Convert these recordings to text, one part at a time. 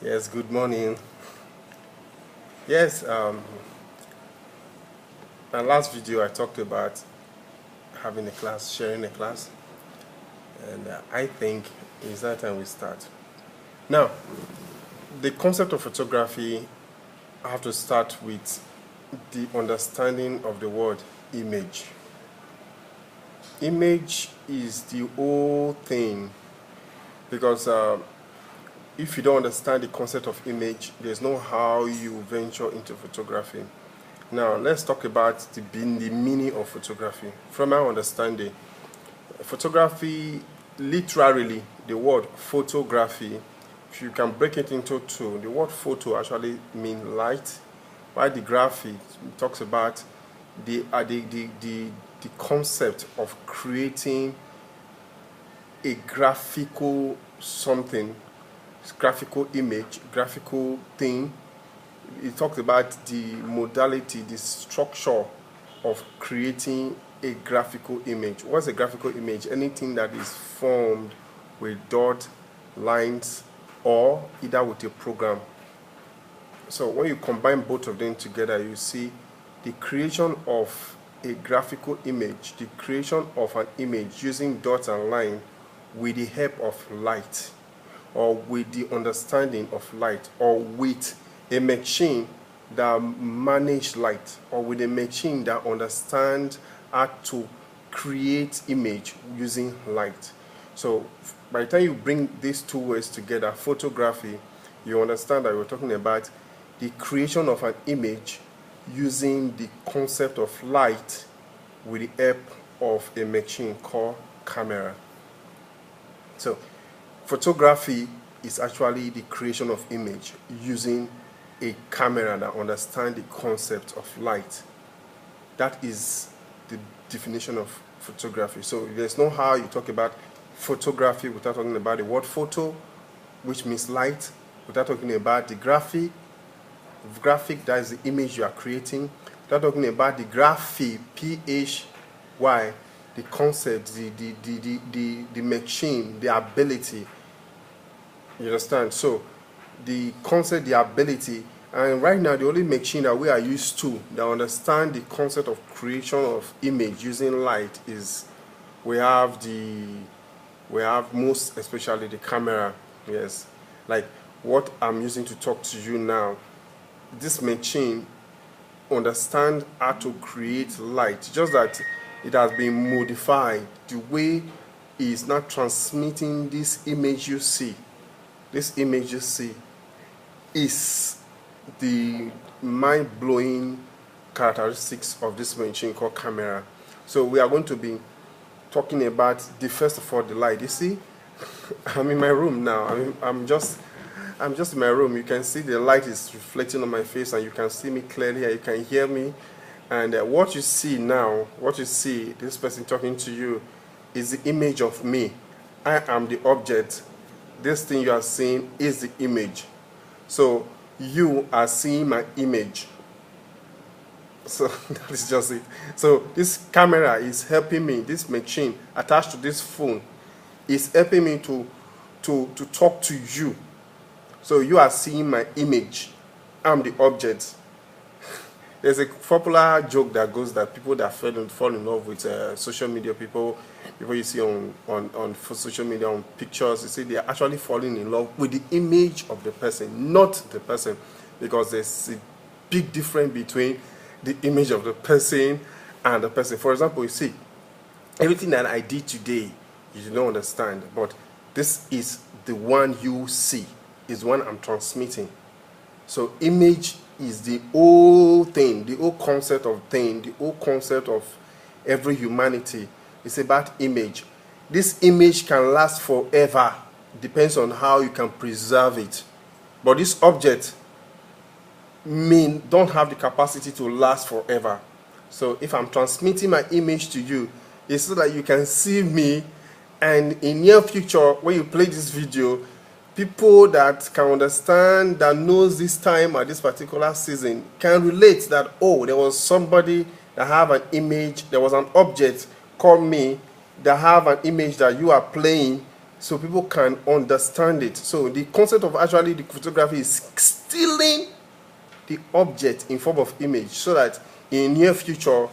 Yes, good morning. Yes, my last video I talked about having a class, sharing a class, and I think it's that time we start. Now, the concept of photography, I have to start with the understanding of the word image. Image is the whole thing because if you don't understand the concept of image, there's no how you venture into photography. Now, let's talk about the meaning of photography. From my understanding, photography, literally, the word photography, if you can break it into two, the word photo actually means light, while the graphy talks about the concept of creating a graphical something, graphical image, graphical thing. It talks about the modality, the structure of creating a graphical image. What's a graphical image? Anything that is formed with dot, lines, or either with a program. So when you combine both of them together, you see the creation of a graphical image, the creation of an image using dots and line with the help of light, or with the understanding of light, or with a machine that manage light, or with a machine that understand how to create image using light. So by the time you bring these two words together, photography, you understand that we're talking about the creation of an image using the concept of light with the help of a machine called camera. So photography is actually the creation of image using a camera that understands the concept of light. That is the definition of photography. So there's no how you talk about photography without talking about the word photo, which means light, without talking about the graphic, that is the image you are creating, without talking about the graphy, P-H-Y, the concept, the machine, the ability. You understand? So the concept, the ability, and right now the only machine that we are used to that understand the concept of creation of image using light is we have most especially the camera. Yes, like what I'm using to talk to you now, this machine understand how to create light, just that it has been modified. The way it is not transmitting this image you see, is the mind-blowing characteristics of this machine called camera. So we are going to be talking about first of all the light. You see, I'm in my room now. I'm just in my room. You can see the light is reflecting on my face, and you can see me clearly, and you can hear me. And what you see now, this person talking to you, is the image of me. I am the object. This thing you are seeing is the image. So you are seeing my image. So that is just it. So this camera is helping me, this machine attached to this phone is helping me to talk to you. So you are seeing my image. I'm the object. There's a popular joke that goes that people that fall in love with social media, people you see on social media, on pictures, you see they are actually falling in love with the image of the person, not the person, because there's a big difference between the image of the person and the person. For example, you see, everything that I did today, you don't understand, but this is the one you see, is one I'm transmitting. So image is the whole thing, the whole concept of thing, the whole concept of every humanity. It's about image. This image can last forever. Depends on how you can preserve it. But this object don't have the capacity to last forever. So if I'm transmitting my image to you, it's so that you can see me, and in near future when you play this video, people that can understand, that knows this time at this particular season, can relate that, oh, there was somebody that have an image, there was an object called me that have an image that you are playing so people can understand it. So the concept of actually the photography is stealing the object in form of image, so that in near future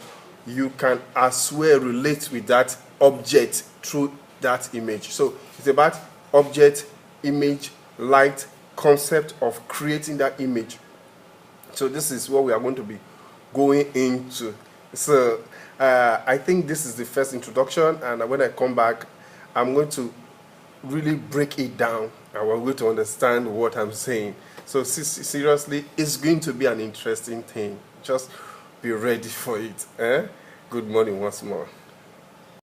you can as well relate with that object through that image. So it's about object, image, light, concept of creating that image. So this is what we are going to be going into. So I think this is the first introduction, and when I come back, I'm going to really break it down and we're going to understand what I'm saying. So seriously, it's going to be an interesting thing. Just be ready for it. Good morning once more.